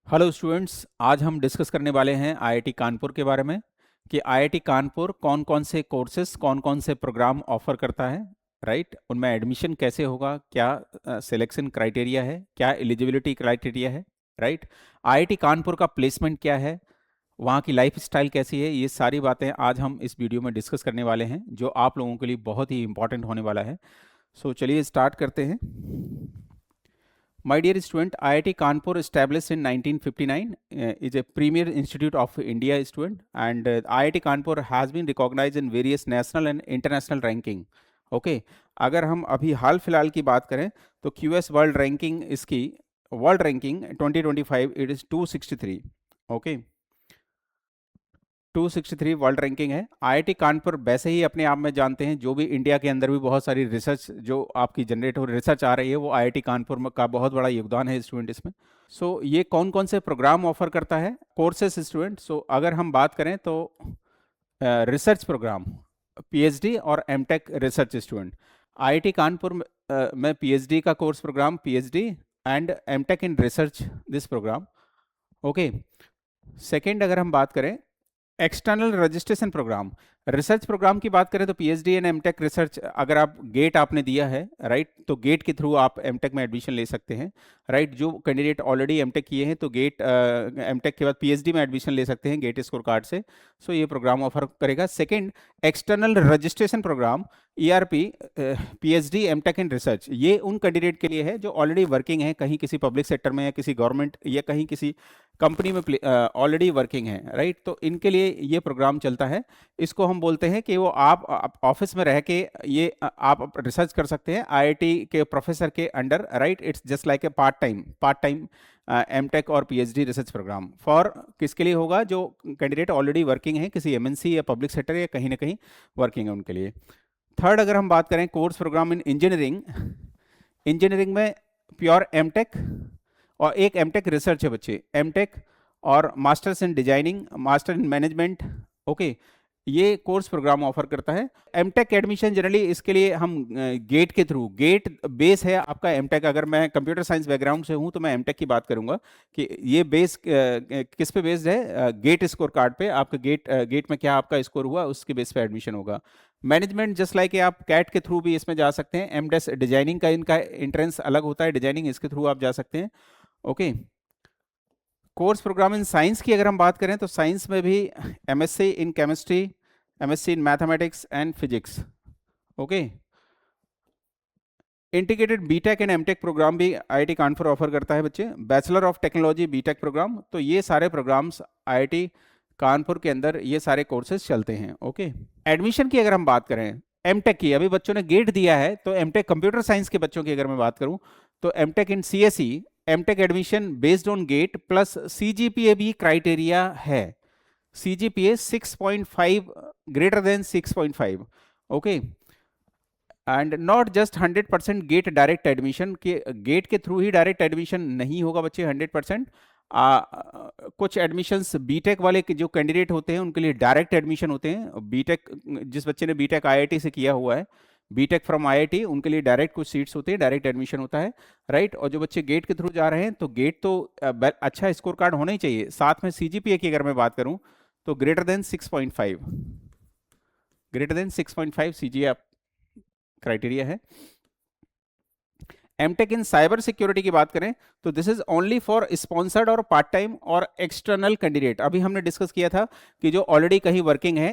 Hello students, आज हम discuss करने वाले हैं आईआईटी कानपुर के बारे में कि आईआईटी कानपुर कौन कौन से कोर्सेज कौन कौन से प्रोग्राम ऑफर करता है। राइट, उनमें एडमिशन कैसे होगा, क्या सिलेक्शन क्राइटेरिया है, क्या एलिजिबिलिटी क्राइटेरिया है। राइट, आईआईटी कानपुर का प्लेसमेंट क्या है, वहाँ की लाइफ स्टाइल कैसी है, ये सारी बातें आज हम इस वीडियो में डिस्कस करने वाले हैं जो आप लोगों के लिए बहुत ही इंपॉर्टेंट होने वाला है। सो चलिए स्टार्ट करते हैं। My dear student, IIT Kanpur established in 1959 is a premier institute of India student, and IIT Kanpur has been recognized in various national and international ranking. Okay, अगर हम अभी हाल फिलहाल की बात करें तो QS वर्ल्ड रैंकिंग इसकी world ranking 2025 it is 263। Okay, 263 world ranking है। आईआईटी कानपुर वैसे ही अपने आप में जानते हैं, जो भी इंडिया के अंदर भी बहुत सारी रिसर्च जो आपकी जनरेट हो रिसर्च आ रही है वो आईआईटी कानपुर का बहुत बड़ा योगदान है स्टूडेंट इसमें। सो ये कौन कौन से प्रोग्राम ऑफर करता है, कोर्सेज स्टूडेंट। सो अगर हम बात करें तो रिसर्च प्रोग्राम पीएचडी और MTech research student IIT Kanpur में पीएचडी का course program PhD and MTech in research this program. Okay, second अगर हम बात करें external registration program, research program की बात करें तो पीएचडी एंड एमटेक रिसर्च, अगर आप गेट आपने दिया है राइट, तो गेट के थ्रू आप एमटेक में एडमिशन ले सकते हैं। राइट, जो कैंडिडेट ऑलरेडी एमटेक किए हैं तो गेट एमटेक के बाद पीएचडी में एडमिशन ले सकते हैं गेट स्कोर कार्ड से। सो ये प्रोग्राम ऑफर करेगा। Second, external registration program ERP PhD MTech in research, ये उन कैंडिडेट के लिए है जो ऑलरेडी वर्किंग है कहीं किसी पब्लिक सेक्टर में या किसी गवर्नमेंट या कहीं किसी कंपनी में ऑलरेडी वर्किंग है। राइट, तो इनके लिए ये प्रोग्राम चलता है। इसको हम बोलते हैं कि वो आप ऑफिस में रह के ये आप रिसर्च कर सकते हैं आईआईटी के प्रोफेसर के under. Right, it's just like a part time MTech और पीएचडी रिसर्च प्रोग्राम फॉर किसके लिए होगा, जो कैंडिडेट ऑलरेडी वर्किंग है किसी एमएनसी या पब्लिक सेक्टर या कहीं ना कहीं वर्किंग है उनके लिए। थर्ड, अगर हम बात करें course program in engineering, engineering में प्योर एमटेक और एक एमटेक रिसर्च है बच्चे, एमटेक और masters in designing, master in management. Okay, ये कोर्स प्रोग्राम ऑफर करता है। एमटेक एडमिशन जनरली इसके लिए हम गेट के थ्रू, गेट बेस है आपका एमटेक। अगर मैं कंप्यूटर साइंस बैकग्राउंड से हूं तो मैं एमटेक की बात करूंगा कि ये बेस किस पे बेस्ड है, गेट स्कोर कार्ड पे। आपका गेट में क्या आपका स्कोर हुआ उसके बेस पे एडमिशन होगा। मैनेजमेंट जस्ट लाइक आप कैट के थ्रू भी इसमें जा सकते हैं। एमडेस डिजाइनिंग का इनका एंट्रेंस अलग होता है, डिजाइनिंग इसके थ्रू आप जा सकते हैं। Okay, course program in science की अगर हम बात करें तो साइंस में भी MSc in chemistry, MSc in mathematics and physics. Okay, integrated BTech and MTech program भी आईआईटी कानपुर ऑफर करता है बच्चे। Bachelor of technology BTech program, तो ये सारे प्रोग्राम्स आईआईटी कानपुर के अंदर ये सारे कोर्सेज चलते हैं। ओके, एडमिशन की अगर हम बात करें एमटेक की, अभी बच्चों ने गेट दिया है तो एमटेक कंप्यूटर साइंस के बच्चों की अगर मैं बात करूं तो MTech in CSE, MTech admission based on GATE plus CGPA भी क्राइटेरिया है। CGPA 6.5 greater than 6.5। Okay, and not just 100% GATE direct admission के, गेट के थ्रू ही डायरेक्ट एडमिशन नहीं होगा बच्चे 100%। कुछ एडमिशंस बीटेक वाले के जो कैंडिडेट होते हैं उनके लिए डायरेक्ट एडमिशन होते हैं। बीटेक जिस बच्चे ने बीटेक आईआईटी से किया हुआ है, बीटेक फ्रॉम आईआईटी, उनके लिए डायरेक्ट कुछ सीट्स होते हैं, डायरेक्ट एडमिशन होता है। राइट, और जो बच्चे गेट के थ्रू जा रहे हैं तो गेट तो अच्छा स्कोर कार्ड होना ही चाहिए। साथ में सीजीपीए की अगर मैं बात करूं तो greater than 6.5, greater than 6.5 CGA criteria है। एमटेक इन साइबर सिक्योरिटी की बात करें तो this is only for sponsored और पार्ट टाइम और एक्सटर्नल कैंडिडेट। अभी हमने डिस्कस किया था कि जो ऑलरेडी कहीं वर्किंग है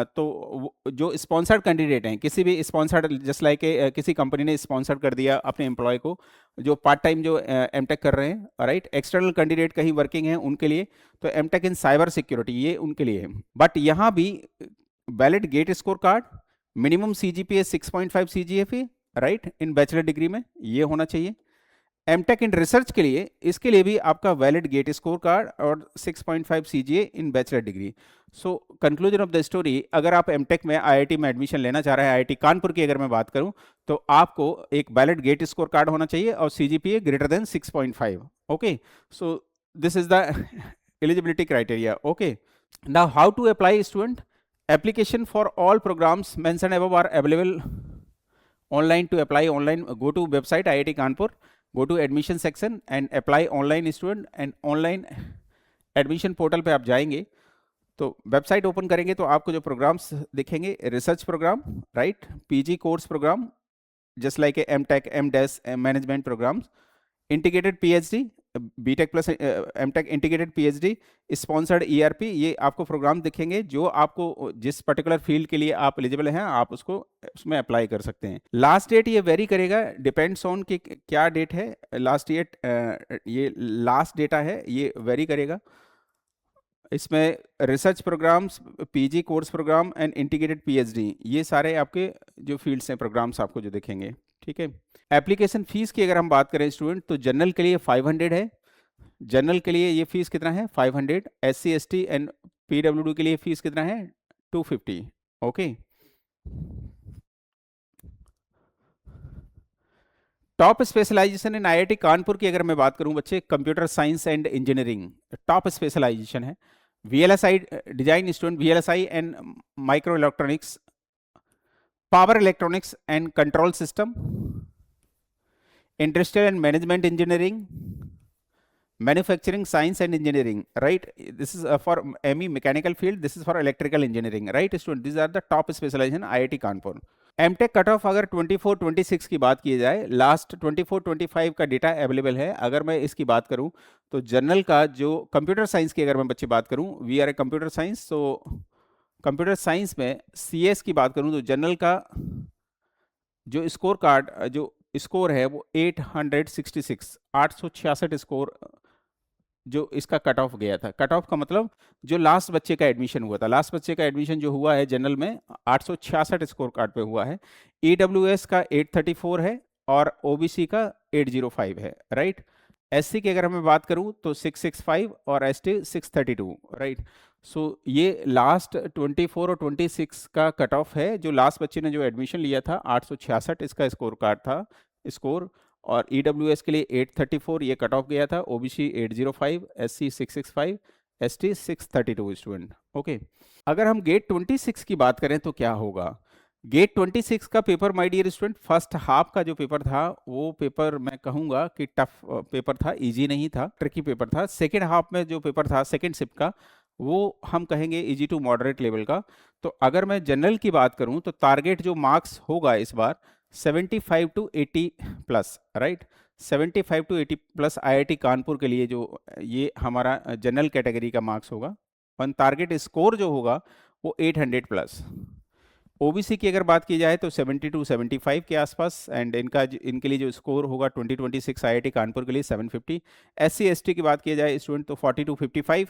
तो जो स्पॉन्सर्ड कैंडिडेट हैं, किसी भी स्पॉन्सर्ड जस्ट लाइक किसी कंपनी ने स्पॉन्सर्ड कर दिया अपने एम्प्लॉय को, जो पार्ट टाइम जो एमटेक कर रहे हैं। राइट, एक्सटर्नल कैंडिडेट कहीं वर्किंग है उनके लिए तो एमटेक इन साइबर सिक्योरिटी ये उनके लिए है। बट यहाँ भी valid GATE score card, minimum CGPA 6.5 CGPA, right, in bachelor degree में ये होना चाहिए। एमटेक इन रिसर्च के लिए, इसके लिए भी आपका वैलिड गेट स्कोर कार्ड और 6.5 CGA in bachelor degree. So conclusion of the story, अगर आप एमटेक में आईआईटी में एडमिशन लेना चाह रहे हैं, आईआईटी कानपुर की अगर मैं बात करूं तो आपको एक वैलिड गेट स्कोर कार्ड होना चाहिए और CGPA greater than 6.5। Okay, so this is the eligibility criteria. Okay, now how to apply student, application for all programs mentioned above are available online to apply online, go to website IIT Kanpur go to admission section and apply online student, and online admission portal पे आप जाएंगे तो website open करेंगे तो आपको जो programmes दिखेंगे, research programme, right, PG course programme just like M Tech, M Des, management programmes, integrated PhD, BTech plus M Tech integrated PhD, sponsored ERP, ये आपको प्रोग्राम दिखेंगे जो आपको जिस पर्टिकुलर फील्ड के लिए आप एलिजिबल हैं आप उसको उसमें अप्लाई कर सकते हैं। लास्ट डेट ये वेरी करेगा, डिपेंड्स ऑन कि क्या डेट है, लास्ट डेट ये लास्ट डेटा है, ये वेरी करेगा। इसमें research programs, PG course program and integrated PhD, ये सारे आपके जो फील्ड्स हैं प्रोग्राम्स आपको जो दिखेंगे, ठीक है। एप्लीकेशन फीस की अगर हम बात करें स्टूडेंट, तो जनरल के लिए 500 है, जनरल के लिए ये फीस कितना है 500, एससी एसटी एंड पीडब्ल्यूडी के लिए फीस कितना है 250, okay. Top specialisation in IIT Kanpur की अगर मैं बात करूं बच्चे, computer science and engineering top specialisation है। VLSI design student, VLSI and micro electronics, power electronics and control system, industrial and management engineering, manufacturing science and engineering, right, this is for ME mechanical field, this is for electrical engineering, right student, these are the top specialization IIT Kanpur. MTech cut off अगर 24-26 की बात की जाए, last 24-25 का data available है। अगर मैं इसकी बात करूं तो जनरल का जो कंप्यूटर साइंस की अगर मैं बच्चे बात करूं, we are a computer science, तो कंप्यूटर साइंस में सीएस की बात करूं तो जनरल का जो स्कोर कार्ड जो स्कोर है वो 866 866 स्कोर जो इसका कट ऑफ गया था। कट ऑफ का मतलब जो लास्ट बच्चे का एडमिशन हुआ था, लास्ट बच्चे का एडमिशन जो हुआ है जनरल में 866 स्कोर कार्ड पे हुआ है। ईडब्ल्यूएस का 834 है और ओबीसी का 805 है, राइट। एससी की अगर मैं बात करूं तो 665 और एसटी 632, राइट। सो ये लास्ट 24 और 26 का कट ऑफ है, जो लास्ट बच्चे ने जो एडमिशन लिया था 866 इसका स्कोर कार्ड था स्कोर, और ईडब्ल्यूएस के लिए 834 ये कट ऑफ गया था, OBC 805, SC 665, ST 632 student, okay. अगर हम गेट 26 की बात करें तो क्या होगा, गेट 26 का paper my dear student, first half का जो पेपर था वो पेपर मैं कहूंगा कि टफ पेपर था, इजी नहीं था, ट्रिकी पेपर था। सेकेंड हाफ में जो पेपर था सेकेंड शिफ्ट का वो हम कहेंगे इजी टू मॉडरेट लेवल का। तो अगर मैं जनरल की बात करूं तो टारगेट जो मार्क्स होगा इस बार 75 to 80 plus, right, 75 to 80 plus IIT Kanpur के लिए जो ये हमारा जनरल कैटेगरी का मार्क्स होगा। और टारगेट स्कोर जो होगा वो 800 प्लस। ओबीसी की अगर बात की जाए तो 70 टू 75 के आसपास, एंड इनके लिए जो स्कोर होगा 2026 आईआईटी कानपुर के लिए 750। एससी एसटी की बात की जाए स्टूडेंट तो 40 टू 55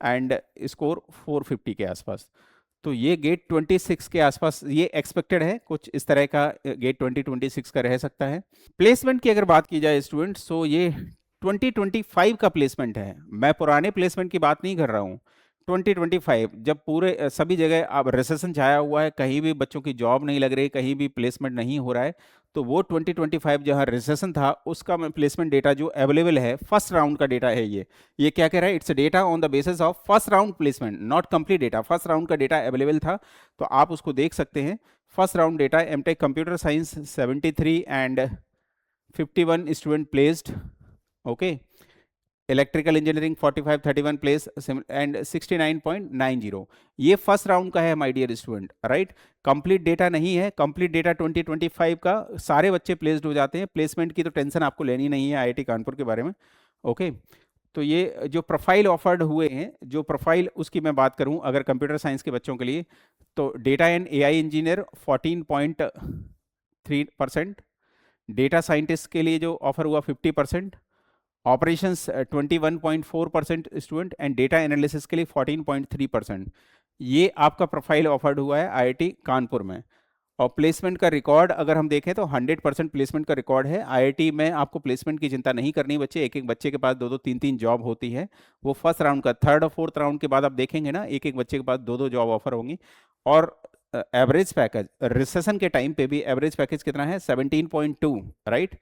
एंड स्कोर 450 के आसपास। तो ये गेट 26 के आसपास ये एक्सपेक्टेड है, कुछ इस तरह का गेट 2026 का रह सकता है। प्लेसमेंट की अगर बात की जाए स्टूडेंट्स तो ये 2025 का प्लेसमेंट है, मैं पुराने प्लेसमेंट की बात नहीं कर रहा हूँ। 2025 जब पूरे सभी जगह अब रिसेशन छाया हुआ है, कहीं भी बच्चों की जॉब नहीं लग रही, कहीं भी प्लेसमेंट नहीं हो रहा है, तो वो 2025 जहाँ रिसेशन था उसका प्लेसमेंट डेटा जो अवेलेबल है, फर्स्ट राउंड का डेटा है ये क्या कह रहा है, it's data on the basis of first round placement, not complete data, first round का डेटा अवेलेबल था तो आप उसको देख सकते हैं। First round data, MTech computer science 73 and 51 student placed, okay. Electrical engineering 45 31 place and 69.90, ये फर्स्ट राउंड का है my dear student, right. Complete data नहीं है, कंप्लीट डेटा 2025 का सारे बच्चे प्लेस्ड हो जाते हैं, प्लेसमेंट की तो टेंशन आपको लेनी नहीं है आईआईटी कानपुर के बारे में, ओके। तो ये जो प्रोफाइल ऑफर्ड हुए हैं, जो प्रोफाइल उसकी मैं बात करूं अगर कंप्यूटर साइंस के बच्चों के लिए, तो data and AI engineer 14.3%, data scientist के लिए जो ऑफर हुआ 50%, operations 21.4% student, and data analysis के लिए 14.3%। ये आपका प्रोफाइल ऑफर्ड हुआ है आईआईटी कानपुर में। और प्लेसमेंट का रिकॉर्ड अगर हम देखें तो 100% प्लेसमेंट का रिकॉर्ड है आईआईटी में। आपको प्लेसमेंट की चिंता नहीं करनी बच्चे, एक एक बच्चे के पास 2-2 3-3 जॉब होती है। वो फर्स्ट राउंड का, थर्ड और फोर्थ राउंड के बाद आप देखेंगे ना, एक एक बच्चे के पास 2-2 जॉब ऑफर होंगी। और एवरेज पैकेज रिसेशन के टाइम पे भी एवरेज पैकेज कितना है 17.2, राइट,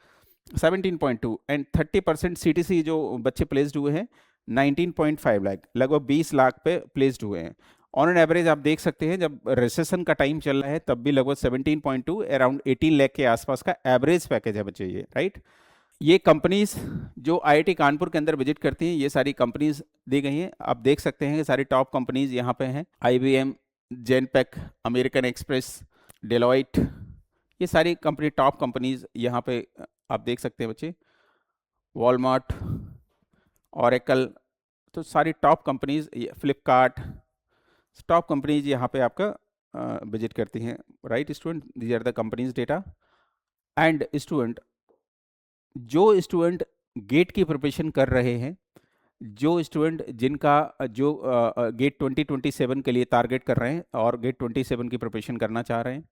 17.2, एंड 30% सीटीसी जो बच्चे प्लेस्ड हुए हैं 19.5 लाख, लगभग 20 लाख पे प्लेस्ड हुए हैं। ऑन एन एवरेज आप देख सकते हैं जब रिसेशन का टाइम चल रहा है तब भी लगभग 17.2 अराउंड 18 लाख के आसपास का एवरेज पैकेज है बच्चे ये, राइट। ये कंपनीज जो आईआईटी कानपुर के अंदर विजिट करती हैं, ये सारी कंपनीज दी गई हैं। आप देख सकते हैं कि सारी टॉप कंपनीज यहाँ पे हैं, आईबीएम, जेनपेक, अमेरिकन एक्सप्रेस, डेलॉइट, ये सारी कंपनी टॉप कंपनीज यहाँ पे आप देख सकते हैं बच्चे, वॉलमार्ट, ऑरेकल, तो सारी top companies, Flipkart, top companies यहाँ पे आपका विजिट करती हैं, right student. These are the companies data. And student, जो स्टूडेंट गेट की प्रिपरेशन कर रहे हैं, जो स्टूडेंट जिनका जो गेट 2027 के लिए टारगेट कर रहे हैं और गेट 27 की प्रिपरेशन करना चाह रहे हैं,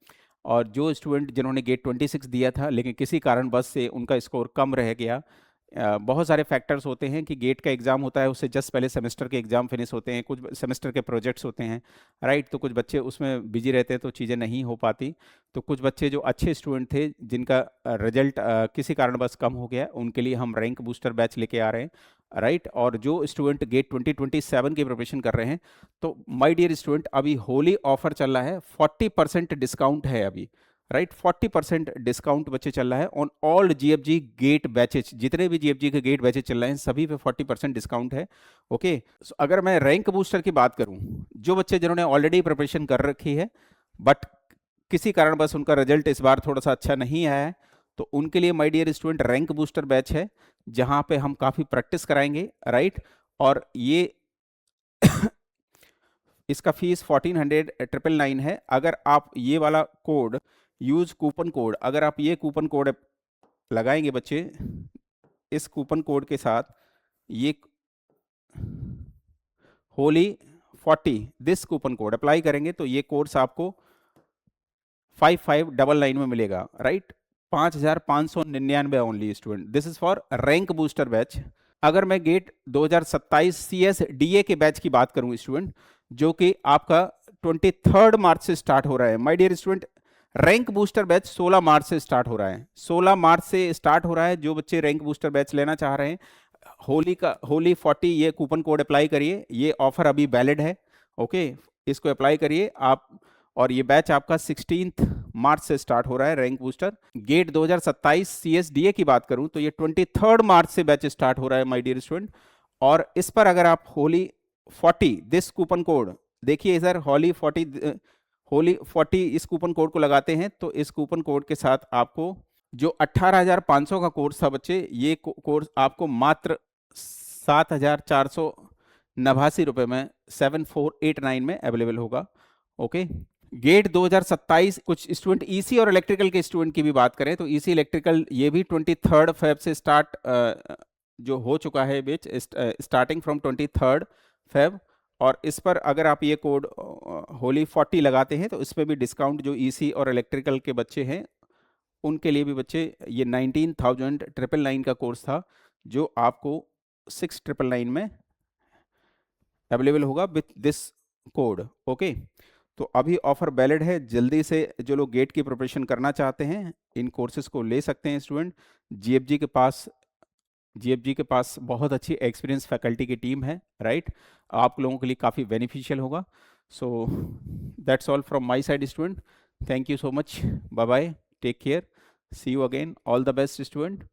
और जो स्टूडेंट जिन्होंने गेट 26 दिया था लेकिन किसी कारणवश से उनका स्कोर कम रह गया, बहुत सारे फैक्टर्स होते हैं कि गेट का एग्ज़ाम होता है, उससे जस्ट पहले सेमेस्टर के एग्ज़ाम फिनिश होते हैं, कुछ सेमेस्टर के प्रोजेक्ट्स होते हैं, राइट। तो कुछ बच्चे उसमें बिजी रहते हैं तो चीज़ें नहीं हो पाती। तो कुछ बच्चे जो अच्छे स्टूडेंट थे जिनका रिजल्ट किसी कारणवश कम हो गया, उनके लिए हम रैंक बूस्टर बैच लेके आ रहे हैं, राइट। और जो स्टूडेंट गेट 2027 की प्रिपरेशन कर रहे हैं, तो माय डियर स्टूडेंट, अभी होली ऑफर चल रहा है, 40% डिस्काउंट है अभी, राइट। 40% डिस्काउंट बच्चे चल रहा है on all GFG GATE batches, जितने भी जीएफजी के गेट बैचेज चल रहे हैं सभी पे 40% डिस्काउंट है, ओके। अगर मैं रैंक बूस्टर की बात करूं, जो बच्चे जिन्होंने ऑलरेडी प्रिपरेशन कर रखी है बट किसी कारण बस उनका रिजल्ट इस बार थोड़ा सा अच्छा नहीं आया है, तो उनके लिए my dear student rank booster batch है, जहां पे हम काफ़ी प्रैक्टिस कराएंगे, राइट। और ये इसका फीस 1400 है। अगर आप ये वाला कोड यूज कूपन कोड, अगर आप ये कूपन कोड लगाएंगे बच्चे, इस कूपन कोड के साथ ये Holi 40 this coupon code apply करेंगे तो ये कोर्स आपको 5599 में मिलेगा, right. 5599 only student, this is for rank booster batch. अगर मैं गेट 2027 CS DA के बैच की बात करूं स्टूडेंट, जो कि आपका 23 मार्च से स्टार्ट हो रहा है, my dear student, rank booster batch 16 March से स्टार्ट हो रहा है, 16 मार्च से स्टार्ट हो रहा है। जो बच्चे रैंक बूस्टर बैच लेना चाह रहे हैं, होली 40 ये कूपन कोड अप्लाई करिए, ये ऑफर अभी वैलिड है, ओके। इसको अप्लाई करिए आप, और ये बैच आपका 16 मार्च से स्टार्ट हो रहा है रैंक बूस्टर। गेट 2027 CSDA की बात करूं तो ये 23 मार्च से बैच स्टार्ट हो रहा है माय डियर स्टूडेंट। और इस पर अगर आप होली 40 दिस कूपन कोड, देखिए सर, होली 40 इस कूपन कोड को लगाते हैं तो इस कूपन कोड के साथ आपको जो 18,500 का कोर्स था बच्चे, ये कोर्स आपको मात्र 7,489 रुपए में 7489 में अवेलेबल होगा, ओके। गेट 2027, कुछ स्टूडेंट ईसी और इलेक्ट्रिकल के स्टूडेंट की भी बात करें तो ईसी इलेक्ट्रिकल ये भी 23 फेब से स्टार्ट जो हो चुका है बेच, स्टार्टिंग फ्रॉम 23 फेब। और इस पर अगर आप ये कोड होली 40 लगाते हैं तो इस पर भी डिस्काउंट, जो ईसी और इलेक्ट्रिकल के बच्चे हैं उनके लिए भी बच्चे, ये 19,999 का कोर्स था जो आपको 6,999 में अवेलेबल होगा विथ दिस कोड, ओके। तो अभी ऑफर वैलिड है, जल्दी से जो लोग गेट की प्रिपरेशन करना चाहते हैं इन कोर्सेज को ले सकते हैं स्टूडेंट। जीएफजी के पास बहुत अच्छी एक्सपीरियंस फैकल्टी की टीम है, राइट। आप लोगों के लिए काफ़ी बेनिफिशियल होगा। So that's all from my side student, thank you so much, bye bye, take care, see you again, all the best student.